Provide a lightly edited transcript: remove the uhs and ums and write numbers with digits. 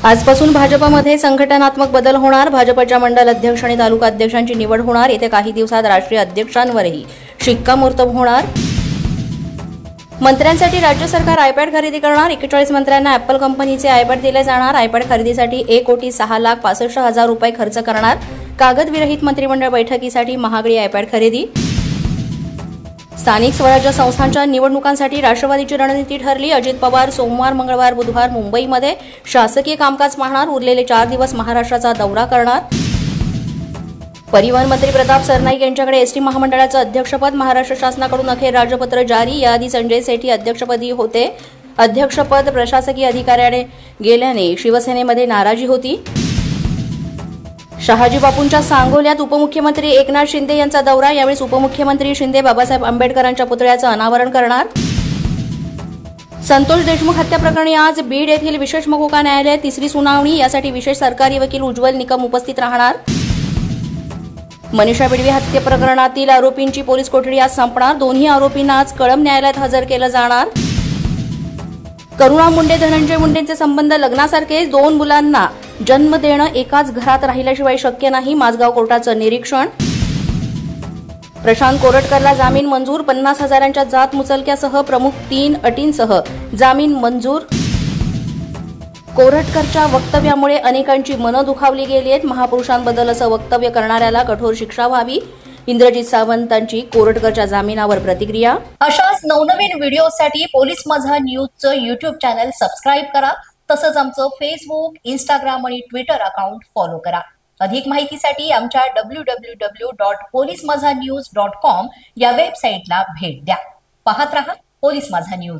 आजपासून भाजपमध्ये संघटनात्मक बदल होणार। भाजपच्या मंडल अध्यक्ष आणि तालुका अध्यक्षांची निवड होणार। येत्या काही दिवसात राष्ट्रीय अध्यक्षांवरही शिक्कामोर्तब होणार। मंत्र्यांसाठी राज्य सरकार आयपॅड खरेदी करणार। 41 मंत्र्यांना ॲपल कंपनीचे आयपॅड दिले जाणार। आयपॅड खरेदीसाठी 1,06,65,000 रुपये खर्च करणार। कागद विरहित मंत्रिमंडळ बैठकीसाठी महागडी आयपॅड खरेदी। स्थानिक स्वराज्य संस्थांच्या निवडणुकांसाठी राष्ट्रवादीची रणनीती ठरली। अजित पवार सोमवार, मंगळवार, बुधवार मुंबईमध्ये शासकीय कामकाज पाहणार। उरलेले 4 दिवस महाराष्ट्राचा दौरा करणार। परिवहन मंत्री प्रताप सरनाईक यांच्याकडे एसटी महामंडळाचं अध्यक्षपद। महाराष्ट्र शासनाकडून अखेर राजपत्र जारी। याआधी संजय सेठी अध्यक्षपदी होते। अध्यक्षपद प्रशासकीय अधिकाऱ्याने गेल्याने शिवसेनेमध्ये नाराजी होती। शहाजी बापूंच्या सांगोल्यात उपमुख्यमंत्री एकनाथ शिंदे यांचा दौरा। यावेळी उपमुख्यमंत्री शिंदे बाबासाहेब आंबेडकरांच्या पुतळ्याचं अनावरण करणार। संतोष देशमुख हत्या प्रकरणी आज बीड येथील विशेष मकोका न्यायालयात तिसरी सुनावणी। यासाठी विशेष सरकारी वकील उज्ज्वल निकम उपस्थित राहणार। मनीषा बिडवे हत्या प्रकरणातील आरोपींची पोलीस कोठडी आज संपणार। दोन्ही आरोपींना आज कळंब न्यायालयात हजर केलं जाणार। करुणा मुंडे धनंजय मुंडेंचे संबंध लग्नासारखे। 2 मुलांना जन्म देणं एकाच घरात राहिल्याशिवाय शक्य नाही। माझगाव कोर्टाचं निरीक्षण। प्रशांत कोरटकरला जामीन मंजूर। 50,000च्या जात मुचलक्यासह प्रमुख 3 अटींसह जामीन मंजूर। कोरटकरच्या वक्तव्यामुळे अनेकांची मनं दुखावली गेली आहेत। महापुरुषांबद्दल असं वक्तव्य करणाऱ्याला कठोर शिक्षा व्हावी। इंद्रजित सावंतांची कोरटकरच्या जामिनावर प्रतिक्रिया। अशाच नवनवीन व्हिडिओसाठी पोलीस माझा न्यूजचं YouTube चॅनल सबस्क्राईब करा। तसंच आमचं फेसबुक, इंस्टाग्राम आणि ट्विटर अकाउंट फॉलो करा। अधिक माहितीसाठी आमच्या www.polismazhanews.com या वेबसाईटला भेट द्या। पाहत रहा पोलीस माझा न्यूज।